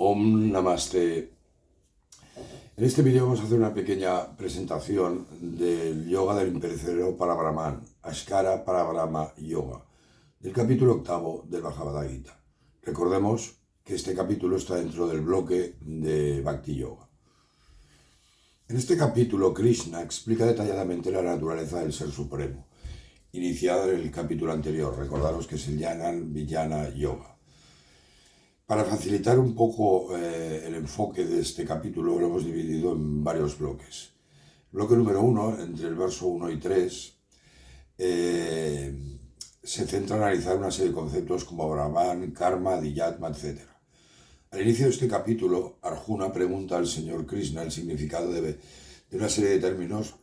Om Namaste. En este vídeo vamos a hacer una pequeña presentación del yoga del imperecedero para Brahman, Ashkara para Brahma Yoga, del capítulo octavo del Bhagavad Gita. Recordemos que este capítulo está dentro del bloque de Bhakti Yoga. En este capítulo, Krishna explica detalladamente la naturaleza del Ser Supremo, iniciada en el capítulo anterior. Recordaros que es el Jnana Vijnana Yoga. Para facilitar un poco el enfoque de este capítulo, lo hemos dividido en varios bloques. Bloque número 1, entre el verso 1 y 3, se centra en analizar una serie de conceptos como Brahman, Karma, Adhyatma, etc. Al inicio de este capítulo, Arjuna pregunta al señor Krishna el significado de una serie de términos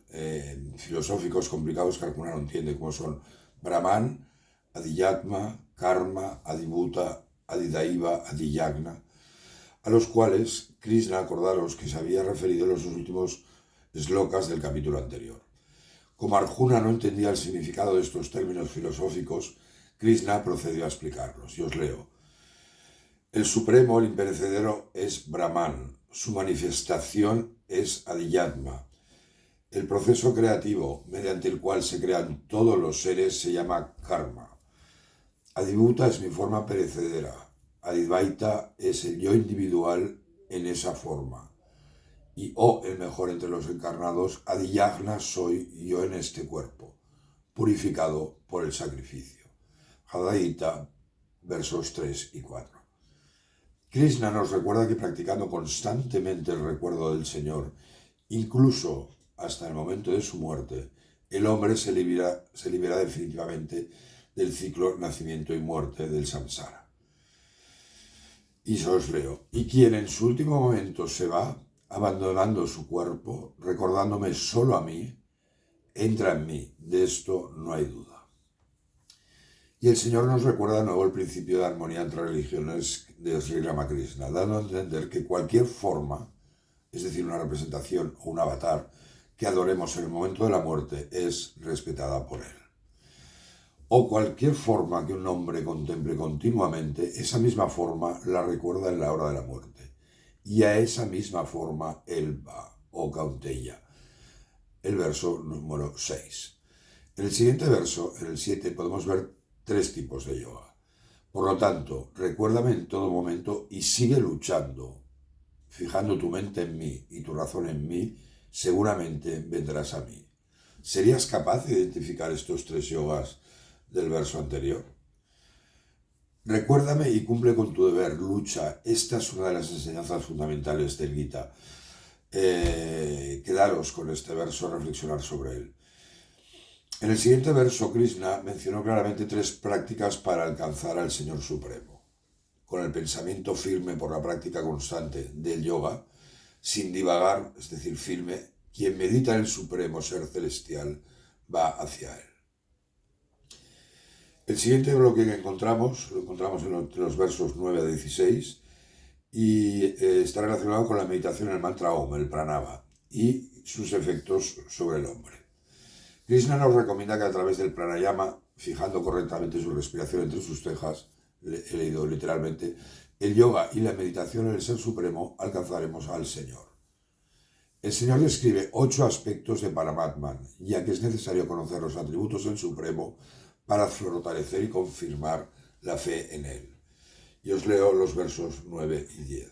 filosóficos complicados que Arjuna no entiende, como son Brahman, Adhyatma, Karma, Adhibhuta, Adidaiva, Adiyagna, a los cuales Krishna, acordaros que se había referido en los últimos slokas del capítulo anterior. Como Arjuna no entendía el significado de estos términos filosóficos, Krishna procedió a explicarlos. Y os leo. El Supremo, el imperecedero, es Brahman. Su manifestación es Adiyatma. El proceso creativo mediante el cual se crean todos los seres se llama Karma. Adhibhuta es mi forma perecedera. Advaita es el yo individual en esa forma. Y el mejor entre los encarnados, Adiyagna soy yo en este cuerpo, purificado por el sacrificio. Bhagavad Gita, versos 3 y 4. Krishna nos recuerda que practicando constantemente el recuerdo del Señor, incluso hasta el momento de su muerte, el hombre se libera definitivamente del ciclo nacimiento y muerte del samsara. Y os leo. Y quien en su último momento se va, abandonando su cuerpo, recordándome solo a mí, entra en mí. De esto no hay duda. Y el Señor nos recuerda de nuevo el principio de armonía entre religiones de Sri Ramakrishna, dando a entender que cualquier forma, es decir, una representación o un avatar, que adoremos en el momento de la muerte es respetada por él. O cualquier forma que un hombre contemple continuamente, esa misma forma la recuerda en la hora de la muerte. Y a esa misma forma él va, o Kaunteya. El verso número 6. En el siguiente verso, en el 7, podemos ver 3 tipos de yoga. Por lo tanto, recuérdame en todo momento y sigue luchando. Fijando tu mente en mí y tu razón en mí, seguramente vendrás a mí. ¿Serías capaz de identificar estos 3 yogas del verso anterior? Recuérdame y cumple con tu deber, lucha. Esta es una de las enseñanzas fundamentales del Gita. Quedaros con este verso, reflexionar sobre él. En el siguiente verso, Krishna mencionó claramente 3 prácticas para alcanzar al Señor Supremo. Con el pensamiento firme por la práctica constante del yoga, sin divagar, es decir, firme, quien medita en el Supremo Ser Celestial va hacia él. El siguiente bloque que lo encontramos en los versos 9 a 16 y está relacionado con la meditación en el mantra Om, el pranava, y sus efectos sobre el hombre. Krishna nos recomienda que a través del pranayama, fijando correctamente su respiración entre sus cejas, he leído literalmente, el yoga y la meditación en el Ser Supremo alcanzaremos al Señor. El Señor describe 8 aspectos de Paramatman, ya que es necesario conocer los atributos del Supremo para fortalecer y confirmar la fe en él. Y os leo los versos 9 y 10.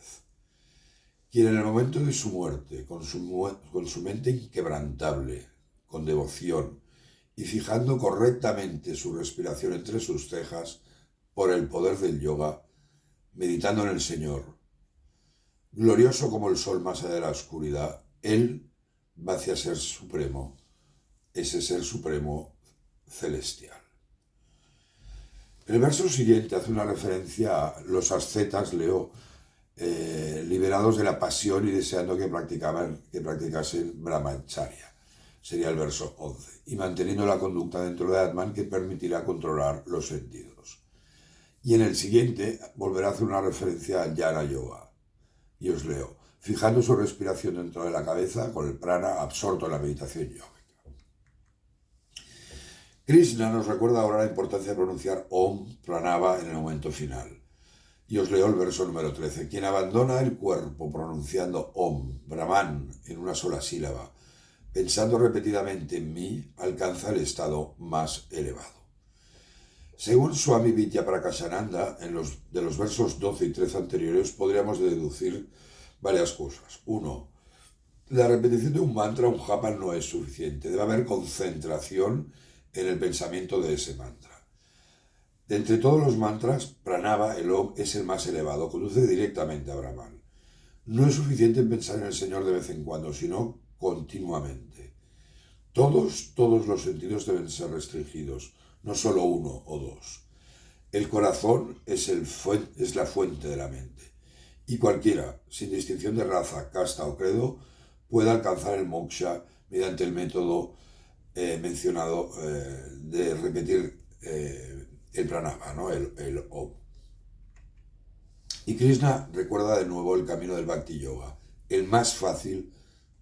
Quien en el momento de su muerte, con su mente inquebrantable, con devoción, y fijando correctamente su respiración entre sus cejas, por el poder del yoga, meditando en el Señor, glorioso como el sol más allá de la oscuridad, él va hacia Ser Supremo, ese Ser Supremo celestial. El verso siguiente hace una referencia a los ascetas, liberados de la pasión y deseando que practicasen brahmacharya. Sería el verso 11. Y manteniendo la conducta dentro de Atman que permitirá controlar los sentidos. Y en el siguiente volverá a hacer una referencia al Jnana Yoga. Y os leo. Fijando su respiración dentro de la cabeza con el prana absorto en la meditación yoga. Krishna nos recuerda ahora la importancia de pronunciar Om Pranava en el momento final. Y os leo el verso número 13. Quien abandona el cuerpo pronunciando Om, Brahman, en una sola sílaba, pensando repetidamente en mí, alcanza el estado más elevado. Según Swami Vidyaprakashananda, de los versos 12 y 13 anteriores, podríamos deducir varias cosas. Uno, la repetición de un mantra, un japa, no es suficiente. Debe haber concentración en el pensamiento de ese mantra. De entre todos los mantras, Pranava, el Om, es el más elevado, conduce directamente a Brahman. No es suficiente pensar en el Señor de vez en cuando, sino continuamente. Todos los sentidos deben ser restringidos, no solo uno o dos. El corazón es la fuente de la mente, y cualquiera, sin distinción de raza, casta o credo, puede alcanzar el moksha mediante el método mencionado de repetir el pranava, ¿no? el Om. Y Krishna recuerda de nuevo el camino del Bhakti Yoga, el más fácil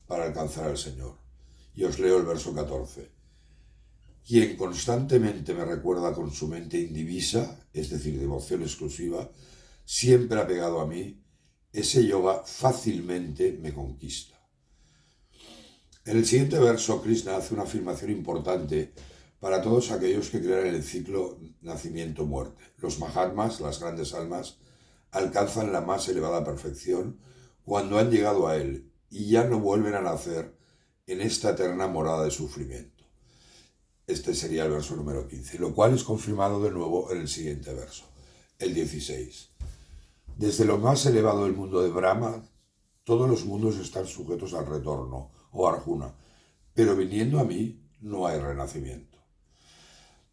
para alcanzar al Señor. Y os leo el verso 14. Quien constantemente me recuerda con su mente indivisa, es decir, devoción exclusiva, siempre apegado a mí, ese yoga fácilmente me conquista. En el siguiente verso, Krishna hace una afirmación importante para todos aquellos que crean en el ciclo nacimiento-muerte. Los Mahatmas, las grandes almas, alcanzan la más elevada perfección cuando han llegado a él y ya no vuelven a nacer en esta eterna morada de sufrimiento. Este sería el verso número 15, lo cual es confirmado de nuevo en el siguiente verso, el 16. Desde lo más elevado del mundo de Brahma, todos los mundos están sujetos al retorno, o Arjuna, pero viniendo a mí no hay renacimiento.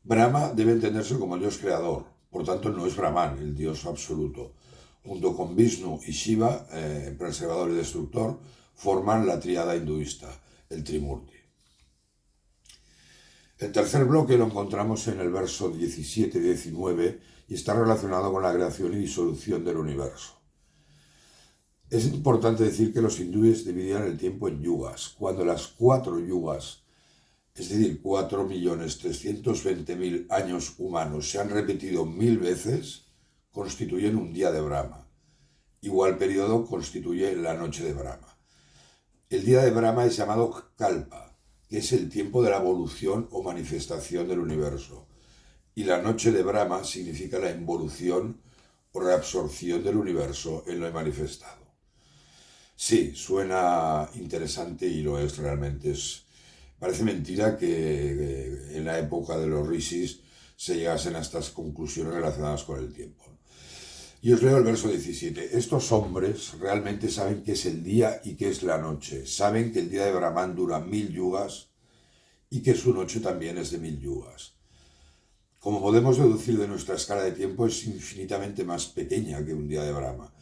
Brahma debe entenderse como el Dios creador, por tanto no es Brahman, el Dios absoluto. Junto con Vishnu y Shiva, preservador y destructor, forman la tríada hinduista, el Trimurti. El tercer bloque lo encontramos en el verso 17 y 19 y está relacionado con la creación y disolución del universo. Es importante decir que los hindúes dividían el tiempo en yugas, cuando las 4 yugas, es decir, 4.320.000 años humanos, se han repetido 1000 veces, constituyen un día de Brahma. Igual periodo constituye la noche de Brahma. El día de Brahma es llamado Kalpa, que es el tiempo de la evolución o manifestación del universo. Y la noche de Brahma significa la involución o reabsorción del universo en lo manifestado. Sí, suena interesante y lo es realmente. Parece mentira que en la época de los rishis se llegasen a estas conclusiones relacionadas con el tiempo. Y os leo el verso 17. Estos hombres realmente saben qué es el día y qué es la noche. Saben que el día de Brahman dura 1000 yugas y que su noche también es de 1000 yugas. Como podemos deducir de nuestra escala de tiempo, es infinitamente más pequeña que un día de Brahma.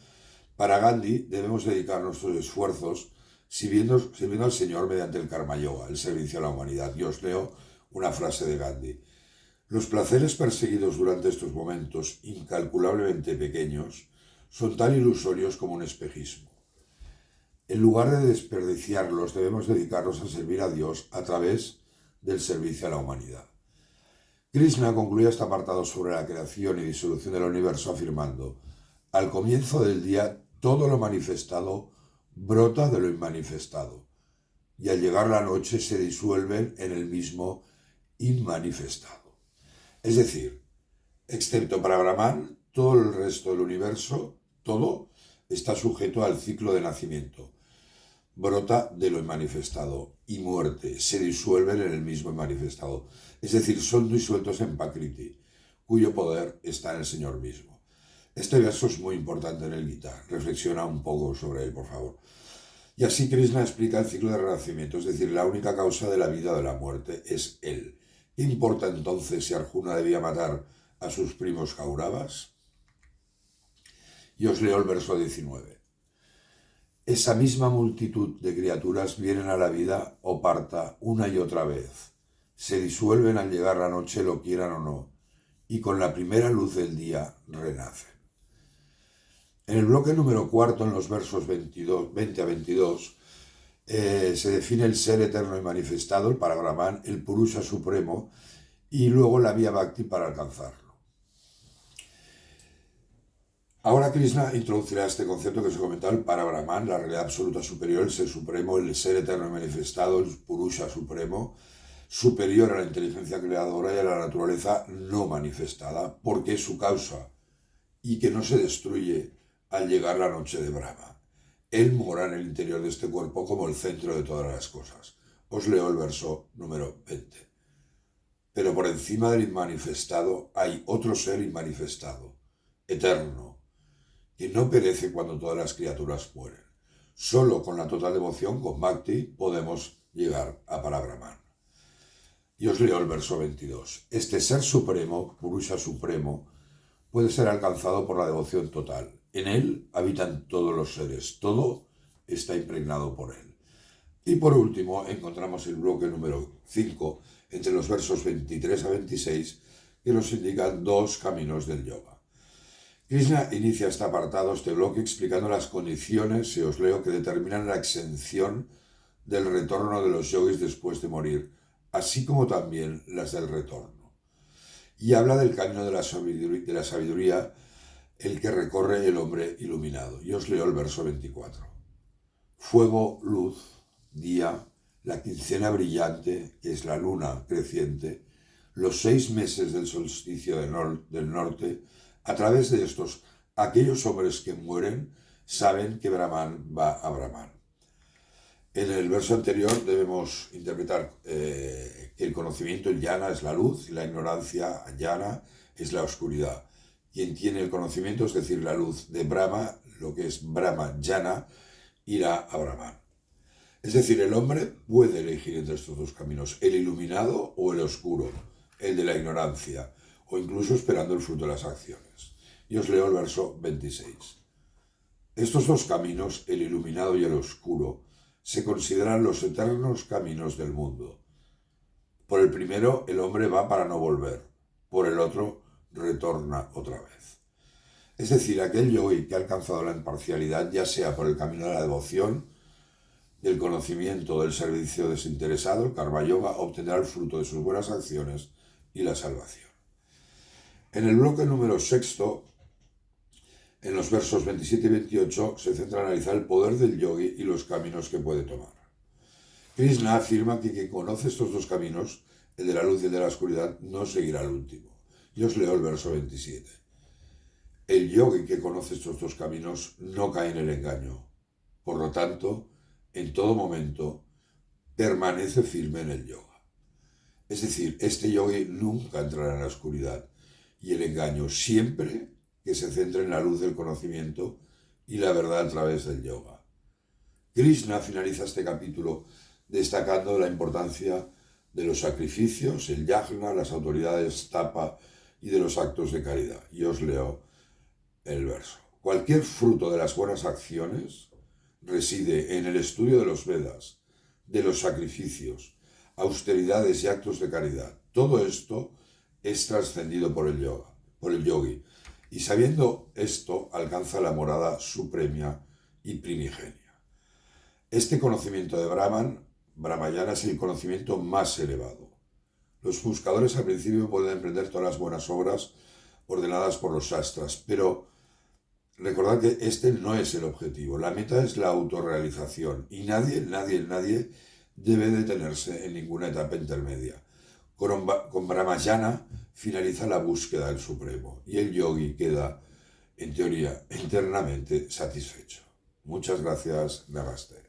Para Gandhi debemos dedicar nuestros esfuerzos sirviendo al Señor mediante el Karma Yoga, el servicio a la humanidad. Y os leo una frase de Gandhi. Los placeres perseguidos durante estos momentos, incalculablemente pequeños, son tan ilusorios como un espejismo. En lugar de desperdiciarlos, debemos dedicarnos a servir a Dios a través del servicio a la humanidad. Krishna concluye este apartado sobre la creación y disolución del universo afirmando: al comienzo del día, todo lo manifestado brota de lo inmanifestado, y al llegar la noche se disuelven en el mismo inmanifestado. Es decir, excepto para Brahman, todo el resto del universo, todo, está sujeto al ciclo de nacimiento. Brota de lo inmanifestado y muerte, se disuelven en el mismo inmanifestado. Es decir, son disueltos en Prakriti, cuyo poder está en el Señor mismo. Este verso es muy importante en el Gita. Reflexiona un poco sobre él, por favor. Y así Krishna explica el ciclo de renacimiento, es decir, la única causa de la vida o de la muerte es él. ¿Qué importa entonces si Arjuna debía matar a sus primos Kauravas? Y os leo el verso 19. Esa misma multitud de criaturas vienen a la vida o parta una y otra vez. Se disuelven al llegar la noche, lo quieran o no, y con la primera luz del día renacen. En el bloque número 4, en los versos 20 a 22, se define el ser eterno y manifestado, el Parabrahman, el Purusha supremo, y luego la vía Bhakti para alcanzarlo. Ahora Krishna introducirá este concepto que os he comentado, el Parabrahman, la realidad absoluta superior, el ser supremo, el ser eterno manifestado, el Purusha supremo, superior a la inteligencia creadora y a la naturaleza no manifestada, porque es su causa y que no se destruye al llegar la noche de Brahma. Él mora en el interior de este cuerpo como el centro de todas las cosas. Os leo el verso número 20. Pero por encima del inmanifestado hay otro ser inmanifestado, eterno, que no perece cuando todas las criaturas mueren. Solo con la total devoción, con Bhakti, podemos llegar a Parabrahman. Y os leo el verso 22. Este ser supremo, Purusha supremo, puede ser alcanzado por la devoción total. En él habitan todos los seres, todo está impregnado por él. Y por último, encontramos el bloque número 5, entre los versos 23 a 26, que nos indican dos caminos del yoga. Krishna inicia este apartado, este bloque, explicando las condiciones, si os leo, que determinan la exención del retorno de los yogis después de morir, así como también las del retorno. Y habla del camino de la sabiduría, el que recorre el hombre iluminado. Y os leo el verso 24. Fuego, luz, día, la quincena brillante, que es la luna creciente, los 6 meses del solsticio del norte, a través de estos, aquellos hombres que mueren saben que Brahman va a Brahman. En el verso anterior debemos interpretar que el conocimiento, el jnana, es la luz y la ignorancia, jnana, es la oscuridad. Quien tiene el conocimiento, es decir, la luz de Brahma, lo que es Brahma jnana, irá a Brahman. Es decir, el hombre puede elegir entre estos dos caminos, el iluminado o el oscuro, el de la ignorancia, o incluso esperando el fruto de las acciones. Y os leo el verso 26. Estos dos caminos, el iluminado y el oscuro, se consideran los eternos caminos del mundo. Por el primero, el hombre va para no volver. Por el otro, retorna otra vez. Es decir, aquel yogi que ha alcanzado la imparcialidad, ya sea por el camino de la devoción, del conocimiento, del servicio desinteresado, el karma yoga, obtendrá el fruto de sus buenas acciones y la salvación. En el bloque número 6, en los versos 27 y 28, se centra en analizar el poder del yogi y los caminos que puede tomar. Krishna afirma que quien conoce estos dos caminos, el de la luz y el de la oscuridad, no seguirá el último. Y os leo el verso 27. El yogi que conoce estos dos caminos no cae en el engaño. Por lo tanto, en todo momento, permanece firme en el yoga. Es decir, este yogi nunca entrará en la oscuridad y el engaño, siempre que se centre en la luz del conocimiento y la verdad a través del yoga. Krishna finaliza este capítulo destacando la importancia de los sacrificios, el yajna, las autoridades tapa y de los actos de caridad. Y os leo el verso. Cualquier fruto de las buenas acciones reside en el estudio de los Vedas, de los sacrificios, austeridades y actos de caridad. Todo esto es trascendido por el yoga, por el yogi, y sabiendo esto alcanza la morada suprema y primigenia. Este conocimiento de Brahman, Brahmayana, es el conocimiento más elevado. Los buscadores al principio pueden emprender todas las buenas obras ordenadas por los Shastras, pero recordad que este no es el objetivo. La meta es la autorrealización y nadie debe detenerse en ninguna etapa intermedia. Con Brahmayana finaliza la búsqueda del Supremo y el yogi queda, en teoría, internamente satisfecho. Muchas gracias. Namaste.